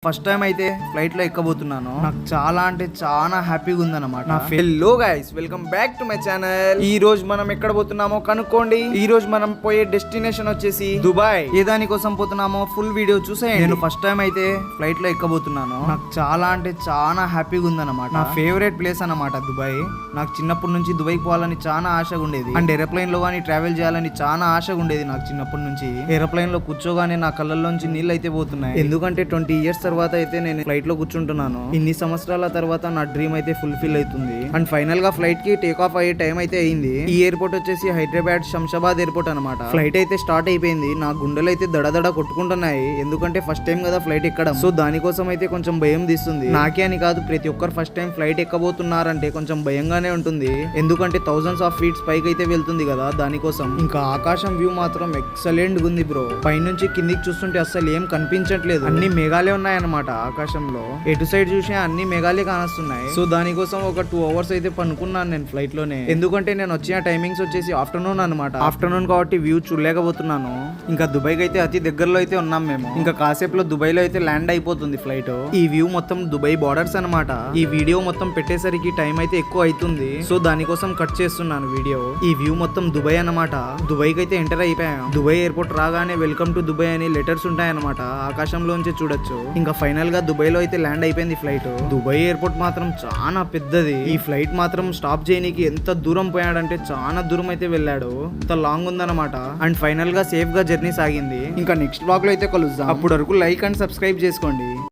First time అయితే flight లో ఎక్కబోతున్నాను. నాకు చాలా అంటే చాలా హ్యాపీగా ఉందన్నమాట. Hello guys, welcome back to my channel. ఈ రోజు మనం ఎక్కడ పోతున్నామో కనుక్కోండి. ఈ రోజు మనం పోయే డెస్టినేషన్ వచ్చేసి దుబాయ్. ఏ దాని కోసం పోతున్నామో ఫుల్ వీడియో చూసేయండి. నేను ఫస్ట్ టైం అయితే ఫ్లైట్ లో ఎక్కబోతున్నాను. నాకు చాలా అంటే చాలా హ్యాపీగా ఉందన్నమాట. నా ఫేవరెట్ ప్లేస్ అన్నమాట దుబాయ్. నాకు చిన్నప్పటి నుంచి దుబాయ్ పోవాలని చాలా ఆశగా ఉండేది. అండ్ ఏరోప్లేన్ లో గానీ ట్రావెల్ చేయాలని చాలా ఆశగా ఉండేది నాకు చిన్నప్పటి నుంచి. ఏరోప్లేన్ లో కూర్చోగానే నా కళ్ళల్లోంచి నీళ్ళు అయితే పోతున్నాయి. ఎందుకంటే 20 years తర్వాత అయితే నేను ఫ్లైట్ లో కూర్చుంటున్నాను. ఇన్ని సంవత్సరాల తర్వాత నా డ్రీమ్ అయితే ఫుల్ఫిల్ అవుతుంది. అండ్ ఫైనల్ గా ఫ్లైట్ కి టేక్ ఆఫ్ అయ్యే టైం అయితే అయింది. ఈ ఎయిర్పోర్ట్ వచ్చేసి హైదరాబాద్ శంషాబాద్ ఎయిర్పోర్ట్ అనమాట. ఫ్లైట్ అయితే స్టార్ట్ అయిపోయింది. నా గుండెలు అయితే దడదడ కొట్టుకుంటున్నాయి. ఎందుకంటే ఫస్ట్ టైం కదా ఫ్లైట్ ఎక్కడం. సో దానికోసం అయితే కొంచెం భయం తీస్తుంది. నాకే అని కాదు, ప్రతి ఒక్కరు ఫస్ట్ టైం ఫ్లైట్ ఎక్కబోతున్నారంటే కొంచెం భయంగానే ఉంటుంది. ఎందుకంటే thousands of feet పైకి అయితే వెళ్తుంది కదా, దానికోసం. ఇంకా ఆకాశం వ్యూ మాత్రం ఎక్సలెంట్ ఉంది బ్రో. పైనుంచి కిందికి చూస్తుంటే అసలు ఏం కనిపించట్లేదు. అన్ని మేఘాలే ఉన్నాయన్నమాట ఆకాశంలో. ఎటు సైడ్ చూసినా అన్ని మేఘాలే కానొస్తున్నాయి. సో దానికోసం ఒక 2 hours అయితే పనుకున్నాను నేను ఫ్లైట్ లోనే. ఎందుకంటే నేను వచ్చిన టైమింగ్స్ వచ్చేసి ఆఫ్టర్నూన్ అనమాట. ఆఫ్టర్నూన్ కాబట్టి వ్యూ చూడలేకపోతున్నాను. ఇంకా దుబాయ్ కి అయితే అతి దగ్గరలో అయితే ఉన్నాం మేము. ఇంకా కాసేపులో దుబాయ్ లో అయితే ల్యాండ్ అయిపోతుంది ఫ్లైట్. ఈ వ్యూ మొత్తం దుబాయ్ బార్డర్స్ అనమాట. ఈ వీడియో మొత్తం పెట్టేసరికి టైం అయితే ఎక్కువ అవుతుంది. సో దానికోసం కట్ చేస్తున్నాను వీడియో. ఈ వ్యూ మొత్తం దుబాయ్ అనమాట. దుబాయ్ కి అయితే ఎంటర్ అయిపోయాం. దుబాయ్ ఎయిర్పోర్ట్ రాగానే వెల్కమ్ టు దుబాయ్ అని లెటర్స్ ఉంటాయన్నమాట. ఆకాశంలోంచి చూడొచ్చు. ఇంకా ఫైనల్ గా దుబాయ్ లో అయితే ల్యాండ్ అయిపోయింది ఫ్లైట్. దుబాయ్ ఎయిర్పోర్ట్ మాత్రం చాలా పెద్దది. ఈ ఫ్లైట్ మాత్రం స్టాప్ చేయడానికి ఎంత దూరం పోయాడంటే చాలా దూరం అయితే వెళ్ళాడు. అంత లాంగ్ ఉందన్నమాట. అండ్ ఫైనల్ గా సేఫ్ గా జర్నీ సాగింది. ఇంకా నెక్స్ట్ బ్లాగ్ లో అయితే కలుద్దాం. అప్పటి వరకు లైక్ అండ్ సబ్స్క్రైబ్ చేసుకోండి.